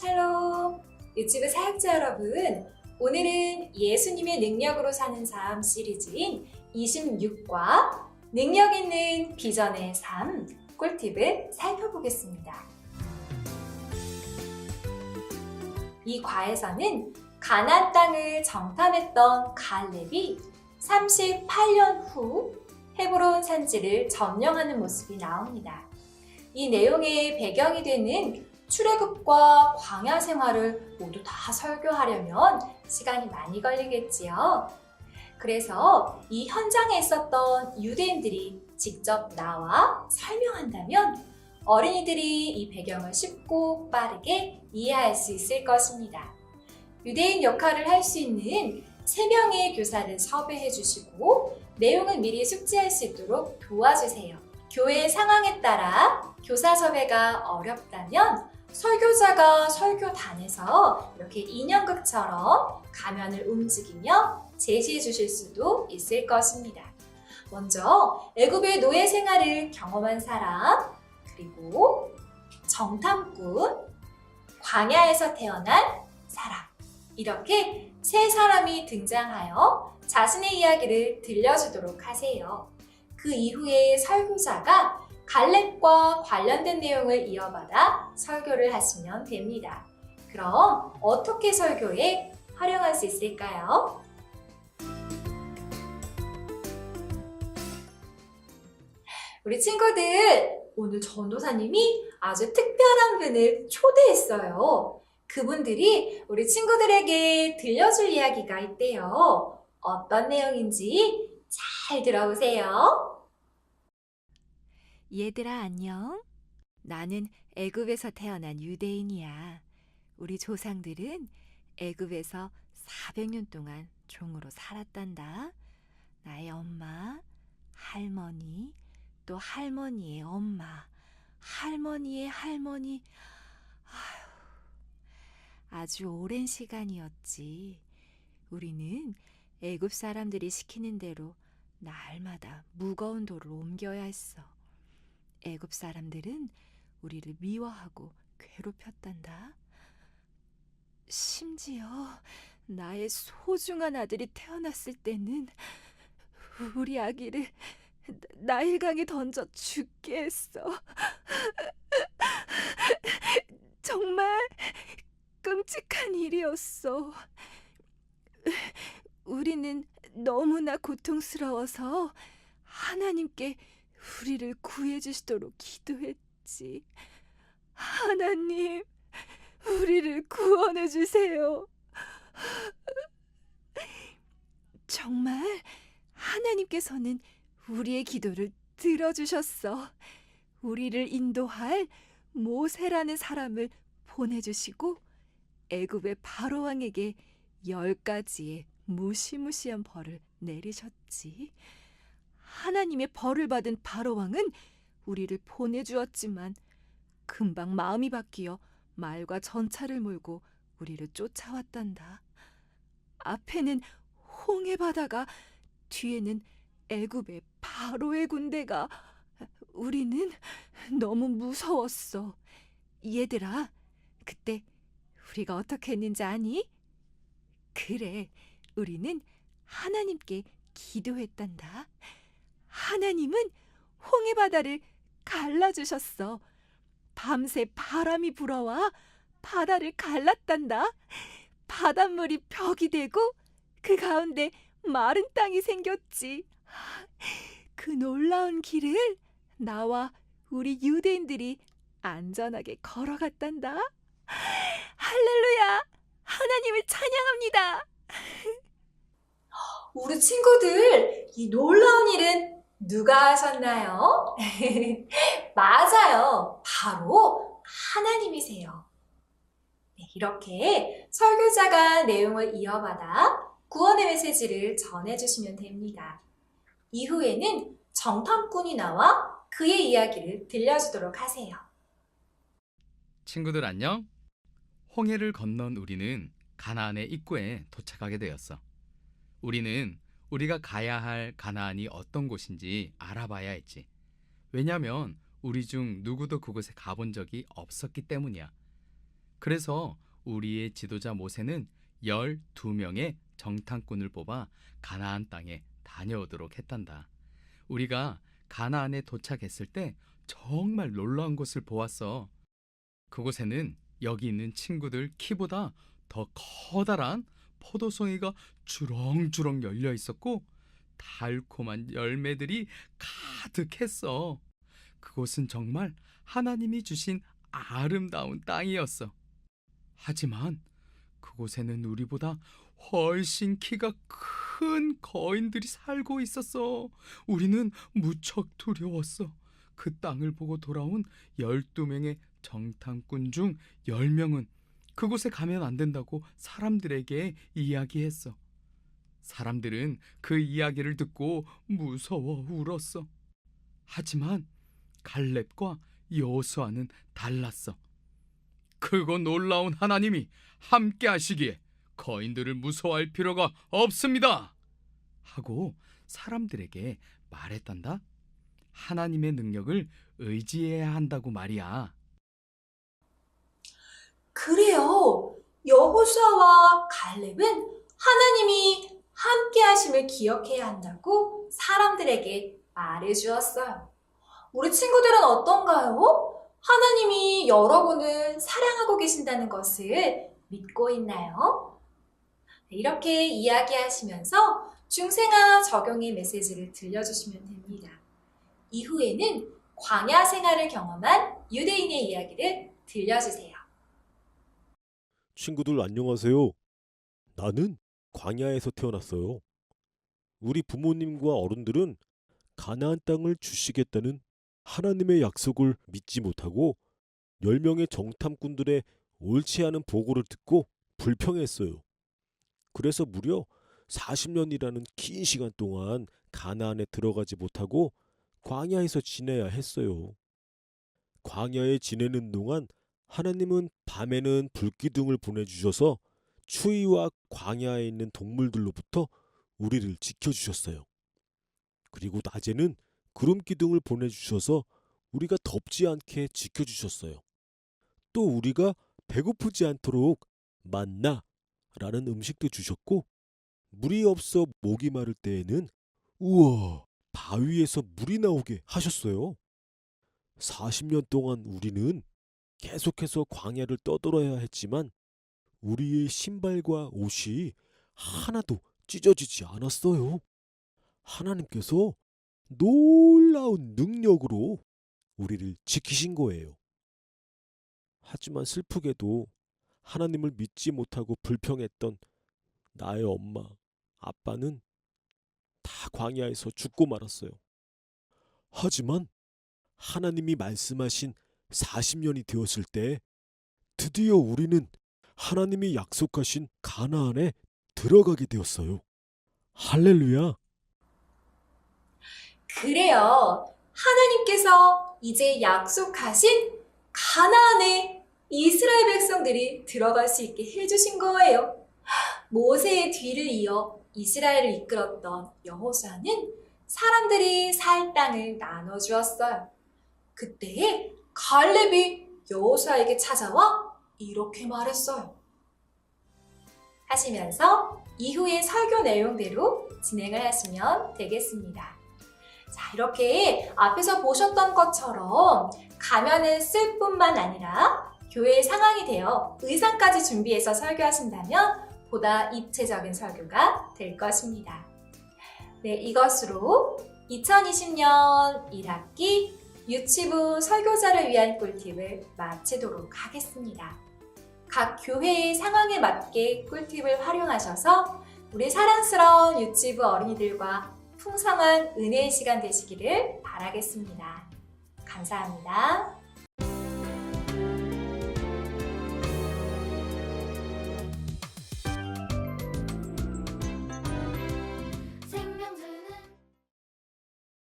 샬롬! 유튜브 사역자 여러분, 오늘은 예수님의 능력으로 사는 삶 시리즈인 26과 능력 있는 비전의 삶 꿀팁을 살펴보겠습니다. 이 과에서는 가나안 땅을 정탐했던 갈렙이 38년 후 헤브론 산지를 점령하는 모습이 나옵니다. 이 내용의 배경이 되는 출애굽과 광야 생활을 모두 다 설교하려면 시간이 많이 걸리겠지요. 그래서 이 현장에 있었던 유대인들이 직접 나와 설명한다면 어린이들이 이 배경을 쉽고 빠르게 이해할 수 있을 것입니다. 유대인 역할을 할 수 있는 3명의 교사를 섭외해 주시고 내용을 미리 숙지할 수 있도록 도와주세요. 교회 상황에 따라 교사 섭외가 어렵다면 설교자가 설교단에서 이렇게 인형극처럼 가면을 움직이며 제시해 주실 수도 있을 것입니다. 먼저 애굽의 노예 생활을 경험한 사람, 그리고 정탐꾼, 광야에서 태어난 사람, 이렇게 3사람이 등장하여 자신의 이야기를 들려주도록 하세요. 그 이후에 설교자가 갈렙과 관련된 내용을 이어받아 설교를 하시면 됩니다. 그럼 어떻게 설교에 활용할 수 있을까요? 우리 친구들, 오늘 전도사님이 아주 특별한 분을 초대했어요. 그분들이 우리 친구들에게 들려줄 이야기가 있대요. 어떤 내용인지 잘 들어보세요. 얘들아 안녕. 나는 애굽에서 태어난 유대인이야. 우리 조상들은 애굽에서 400년 동안 종으로 살았단다. 나의 엄마, 할머니, 또 할머니의 엄마, 할머니의 할머니. 아주 오랜 시간이었지. 우리는 애굽 사람들이 시키는 대로 날마다 무거운 돌을 옮겨야 했어. 애굽 사람들은 우리를 미워하고 괴롭혔단다. 심지어 나의 소중한 아들이 태어났을 때는 우리 아기를 나일강에 던져 죽게 했어. 정말 끔찍한 일이었어. 우리는 너무나 고통스러워서 하나님께 우리를 구해주시도록 기도했지. 하나님, 우리를 구원해주세요. 정말 하나님께서는 우리의 기도를 들어주셨어. 우리를 인도할 모세라는 사람을 보내주시고 애굽의 바로왕에게 10가지의 무시무시한 벌을 내리셨지. 하나님의 벌을 받은 바로왕은 우리를 보내주었지만 금방 마음이 바뀌어 말과 전차를 몰고 우리를 쫓아왔단다. 앞에는 홍해 바다가, 뒤에는 애굽의 바로의 군대가. 우리는 너무 무서웠어. 얘들아, 그때 우리가 어떻게 했는지 아니? 그래, 우리는 하나님께 기도했단다. 하나님은 홍해 바다를 갈라주셨어. 밤새 바람이 불어와 바다를 갈랐단다. 바닷물이 벽이 되고 그 가운데 마른 땅이 생겼지. 그 놀라운 길을 나와 우리 유대인들이 안전하게 걸어갔단다. 할렐루야! 하나님을 찬양합니다. 우리 친구들, 이 놀라운 일은 누가 하셨나요? 맞아요. 바로 하나님이세요. 네, 이렇게 설교자가 내용을 이어받아 구원의 메시지를 전해주시면 됩니다. 이후에는 정탐꾼이 나와 그의 이야기를 들려주도록 하세요. 친구들 안녕? 홍해를 건넌 우리는 가나안의 입구에 도착하게 되었어. 우리는 우리가 가야 할 가나안이 어떤 곳인지 알아봐야 했지. 왜냐면 우리 중 누구도 그곳에 가본 적이 없었기 때문이야. 그래서 우리의 지도자 모세는 12명의 정탐꾼을 뽑아 가나안 땅에 다녀오도록 했단다. 우리가 가나안에 도착했을 때 정말 놀라운 곳을 보았어. 그곳에는 여기 있는 친구들 키보다 더 커다란 포도송이가 주렁주렁 열려 있었고 달콤한 열매들이 가득했어. 그곳은 정말 하나님이 주신 아름다운 땅이었어. 하지만 그곳에는 우리보다 훨씬 키가 큰 거인들이 살고 있었어. 우리는 무척 두려웠어. 그 땅을 보고 돌아온 12명의 정탐꾼 중 10명은 그곳에 가면 안 된다고 사람들에게 이야기했어. 사람들은 그 이야기를 듣고 무서워 울었어. 하지만 갈렙과 여호수아는 달랐어. 크고 놀라운 하나님이 함께 하시기에 거인들을 무서워할 필요가 없습니다 하고 사람들에게 말했단다. 하나님의 능력을 의지해야 한다고 말이야. 그래요. 여호수아와 갈렙은 하나님이 함께 하심을 기억해야 한다고 사람들에게 말해주었어요. 우리 친구들은 어떤가요? 하나님이 여러분을 사랑하고 계신다는 것을 믿고 있나요? 이렇게 이야기하시면서 중생아 적용의 메시지를 들려주시면 됩니다. 이후에는 광야 생활을 경험한 유대인의 이야기를 들려주세요. 친구들 안녕하세요. 나는 광야에서 태어났어요. 우리 부모님과 어른들은 가나안 땅을 주시겠다는 하나님의 약속을 믿지 못하고 10명의 정탐꾼들의 옳지 않은 보고를 듣고 불평했어요. 그래서 무려 40년이라는 긴 시간 동안 가나안에 들어가지 못하고 광야에서 지내야 했어요. 광야에 지내는 동안 하나님은 밤에는 불기둥을 보내주셔서 추위와 광야에 있는 동물들로부터 우리를 지켜주셨어요. 그리고 낮에는 구름 기둥을 보내주셔서 우리가 덥지 않게 지켜주셨어요. 또 우리가 배고프지 않도록 만나라는 음식도 주셨고, 물이 없어 목이 마를 때에는 우와, 바위에서 물이 나오게 하셨어요. 40년 동안 우리는 계속해서 광야를 떠돌아야 했지만 우리의 신발과 옷이 하나도 찢어지지 않았어요. 하나님께서 놀라운 능력으로 우리를 지키신 거예요. 하지만 슬프게도 하나님을 믿지 못하고 불평했던 나의 엄마, 아빠는 다 광야에서 죽고 말았어요. 하지만 하나님이 말씀하신 40년이 되었을 때 드디어 우리는 하나님이 약속하신 가나안에 들어가게 되었어요. 할렐루야! 그래요. 하나님께서 이제 약속하신 가나안에 이스라엘 백성들이 들어갈 수 있게 해주신 거예요. 모세의 뒤를 이어 이스라엘을 이끌었던 여호수아는 사람들이 살 땅을 나눠주었어요. 그때 갈렙이 여호수아에게 찾아와 이렇게 말했어요. 하시면서 이후의 설교 내용대로 진행을 하시면 되겠습니다. 자, 이렇게 앞에서 보셨던 것처럼 가면을 쓸 뿐만 아니라 교회의 상황이 되어 의상까지 준비해서 설교하신다면 보다 입체적인 설교가 될 것입니다. 네, 이것으로 2020년 1학기 유치부 설교자를 위한 꿀팁을 마치도록 하겠습니다. 각 교회의 상황에 맞게 꿀팁을 활용하셔서 우리 사랑스러운 유치부 어린이들과 풍성한 은혜의 시간 되시기를 바라겠습니다. 감사합니다.